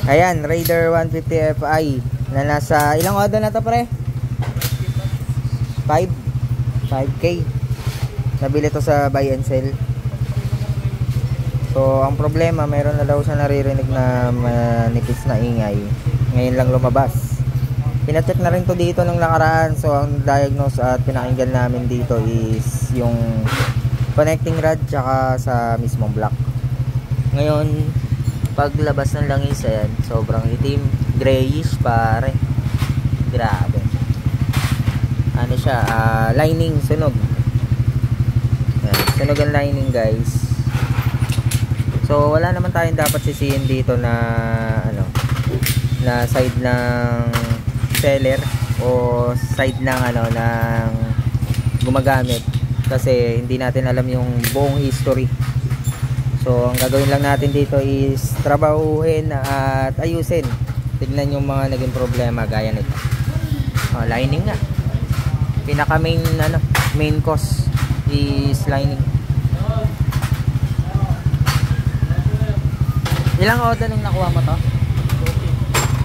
Ayan, Raider 150 Fi na nasa ilang odo na to pre? 5K. Nabili to sa buy and sell. So ang problema, mayroon na daw siya naririnig na manipis na ingay. Ngayon lang lumabas. Pinacheck na rin to dito nung nakaraan. So ang diagnose at pinakinggan namin dito is yung connecting rod tsaka sa mismong block. Ngayon paglabas ng langis, ayan, sobrang itim, grayish pare. Grabe. Ano siya, lining sunog. Ayan, sunog ang lining guys. So wala naman tayong dapat sisihin dito na ano, na side ng seller o side ng ano ng gumagamit, kasi hindi natin alam yung buong history. So ang gagawin lang natin dito is trabahuhin at ayusin. Tignan yung mga naging problema gaya nito. Lining nga. Pinaka main cause is lining. Ilang oda nung nakuha mo to?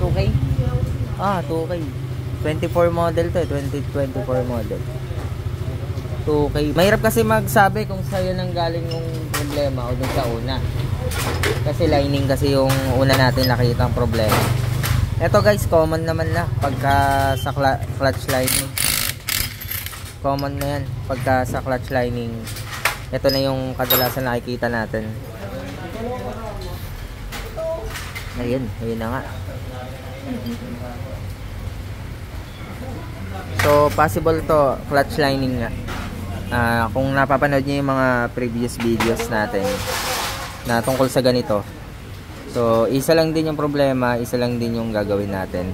2K? 2K. 24 model to, 2024 model. 2K. Mahirap kasi magsabi kung sa'yo nang galing yung problema o dun sa una. Kasi lining kasi yung una natin nakita ang problema. Ito guys, common naman na pagka sa clutch lining. Common na yan pagka sa clutch lining. Ito na yung kadalasan nakikita natin. Ayun na nga. So possible to clutch lining nga. Kung napapanood niyo yung mga previous videos natin na tungkol sa ganito, so isa lang din yung problema, isa lang din yung gagawin natin.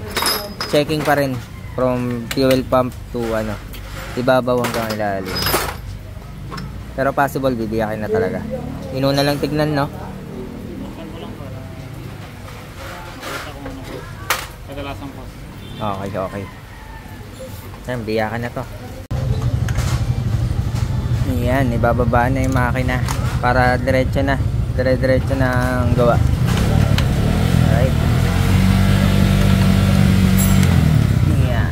Checking pa rin from fuel pump to ibabaw hanggang ilalim. Pero possible bibiyakin na talaga. Inuna lang tignan, no? Okay. Ayan, biyakan na to. Ayan, ibababa na yung makina para diretso na. Diretso na ang gawa. Alright. Ayan.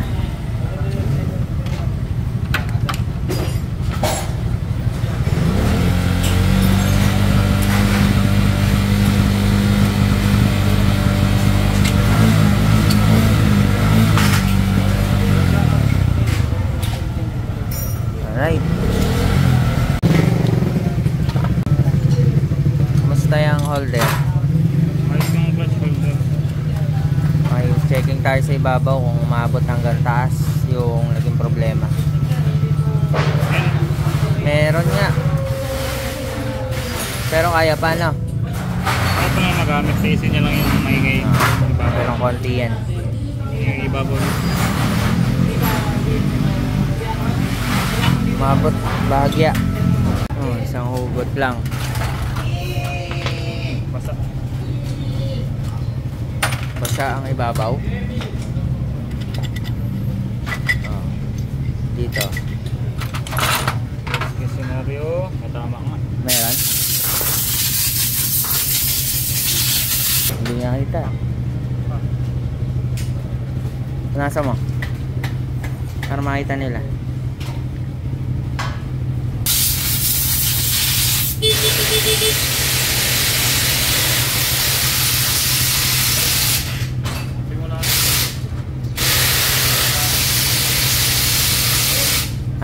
Alright. Kumusta yung holder? Okay, checking tayo sa ibabaw kung umabot hanggang taas yung naging problema. Meron nga. Pero kaya pa, no? Kaya pa nga magamit, sa isin niya lang yung maingay. Pero konti yan. Yung ibabaw. Umabot bahagya. Isang hugot lang. Basa ang ibabaw. Dito. Yung senaryo, matama nga. Meron. Hindi niya kita. Nasa mo? Para makita nila.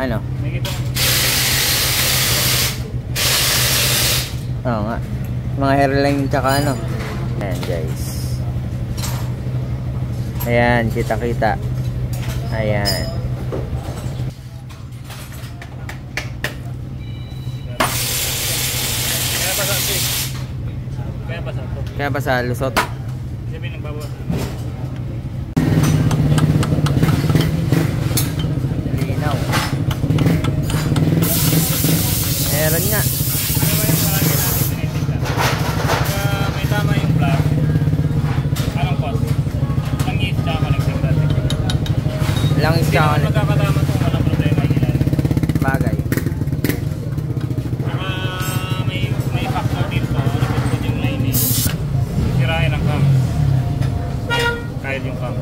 Ano? Oo nga. Mga hairline tsaka ano. Ayan guys. Ayan, kita-kita. Ayan. Kaya pa sa lusot. Sabi nagbabawas. Linaw. Meron nga. Ano ba yung palagi natin tinitignan? Pagka may tama yung plug, anong cost? Langis tsaka connecting rod. Langis tsaka connecting. Hindi naman magkakatama kung walang problema yung ilalim. Bagay. May factor dito. Yung lining. Sirain ang cam. side yung cam.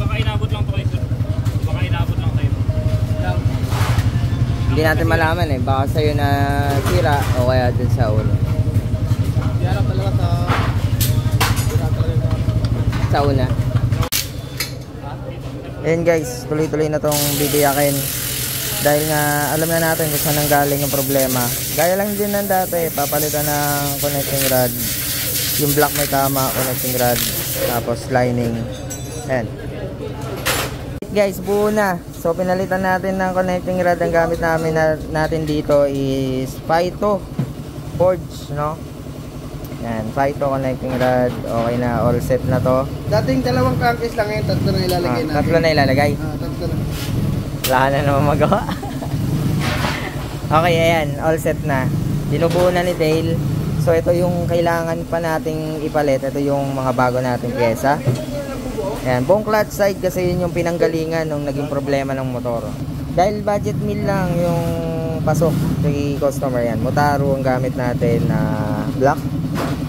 Baka inabot lang to kayo sir. Baka inabot lang tayo. Hindi natin malaman eh. Baka sa'yo na sira o kaya dun sa ulo. Hindi alam talaga Sa una. Ayan guys, tuloy-tuloy na tong bibiyakin. Dahil nga alam na natin kung saan nanggaling yung problema. Gaya lang din ng dati, papalitan ng connecting rod. Yung block may tama, connecting rod. Tapos lining. Ayan. Guys, buo na. So pinalitan natin ng connecting rod. Ang gamit natin dito is Phyto Forge, no? Yan, Phyto connecting rod. Okay na, all set na to. Dating dalawang crankcase lang ngayon, tatlo na ilalagay natin. Tatlo na ilalagay. Tatlo na. Wala na naman magawa. Okay, ayan, all set na. Dinubuo na ni Dale. So ito yung kailangan pa nating ipalit. Ito yung mga bago nating pyesa. Ayan, buong clutch side kasi yun yung pinanggalingan nung naging problema ng motor. Dahil budget meal lang yung pasok kay customer yan. Motaro ang gamit natin na black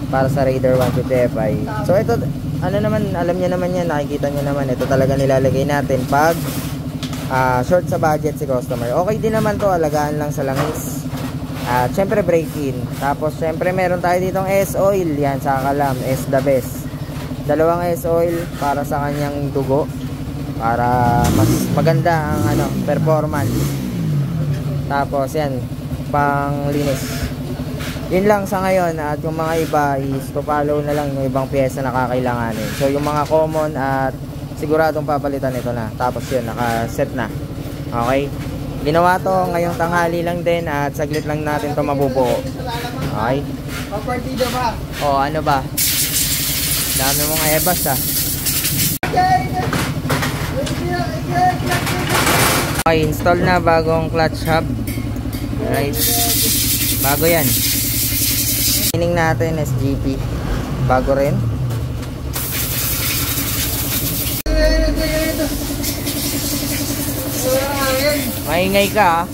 para sa Raider 150 Fi. So ito, ano naman, alam niya naman yan, nakikita niyo naman. Ito talaga nilalagay natin pag short sa budget si customer. Okay din naman to, alagaan lang sa langis. At syempre break-in. Tapos syempre meron tayo ditong S-oil. Yan, saka lang, S the best. Dalawang S-oil para sa kanyang dugo. Para mas maganda ang performance. Tapos yan, pang linis. Yun lang sa ngayon. At yung mga iba is to-follow na lang yung ibang pyesa na kakailanganin. So yung mga common at siguradong papalitan ito na. Tapos yun, naka-set na. Okay? Ginawa to ngayong tanghali lang din at saglit lang natin to mabubuo. Okay? Papartida ba? O ano ba? Dami mong ebas Okay, install na bagong clutch hub. Alright. Bago yan. Tining natin SGP. Bago rin. Maingay ka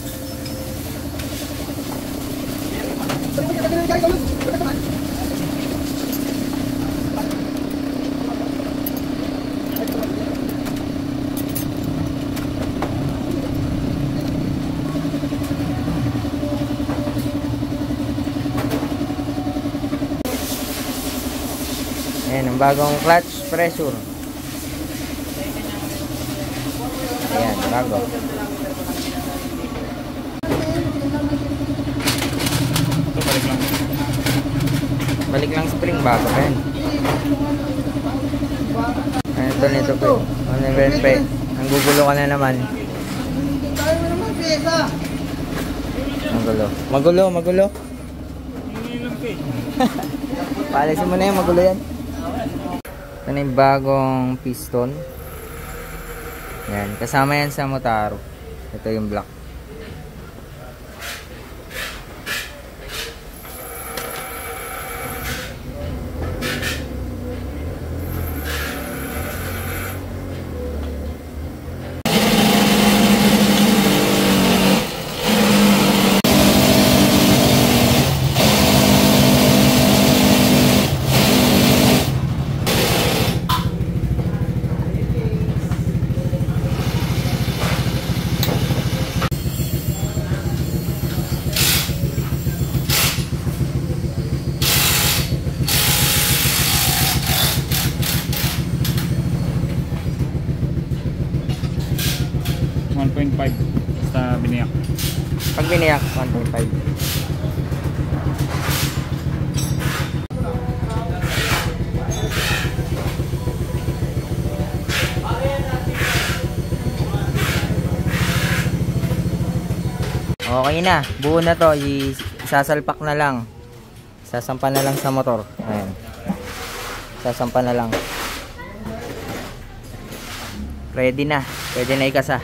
Ayan, ang bagong clutch pressure. Ayan, bago. Ito balik lang. Balik lang spring bago. Ayan. Ito nito po. Ano yung pe? Ang gugulo ka na naman. Tayo mo naman pyesa. Magulo. Magulo. Hindi lang kay. Paalisin mo na yan, magulo yan. Ito na yung bagong piston. Yan, kasama yan sa Motaro. Ito yung black. Basta biniyak. Pag biniyak, 1.5. Okay na, buo na to. Isasalpak na lang. Sasampa na lang sa motor. Ayan. Sasampa na lang. Ready na. Pwede na ikasa.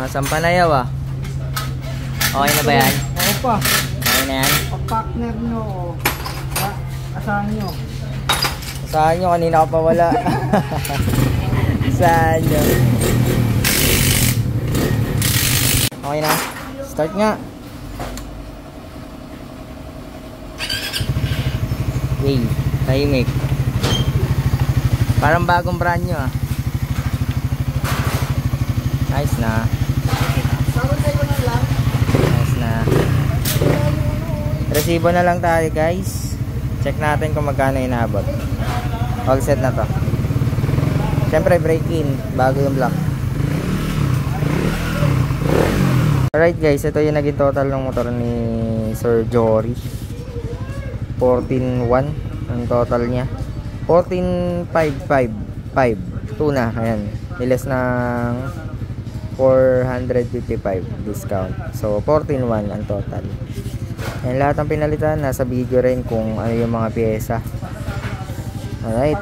Sampa na yaw ah. Okay na ba yan? Oo pa. Okay na yan? Pag-partner nyo, asahan nyo. Asahan nyo, kanina ka pa wala. Asahan nyo. Okay na. Start nga. Okay, tahimik. Parang bagong brand nyo ah. Nice na. Nice na. Resibo na lang tayo guys. Check natin kung magkano inabot. All set na to. Siyempre break in bago yung block. Alright guys, ito yung naging total ng motor ni Sir Jory. 14.1 ang total niya. 14.555 2 na, ayan. Niles ng 455 discount. So 14.1 ang total. Ayan, lahat ng pinalitan nasa video rin kung ano yung mga pyesa. Alright.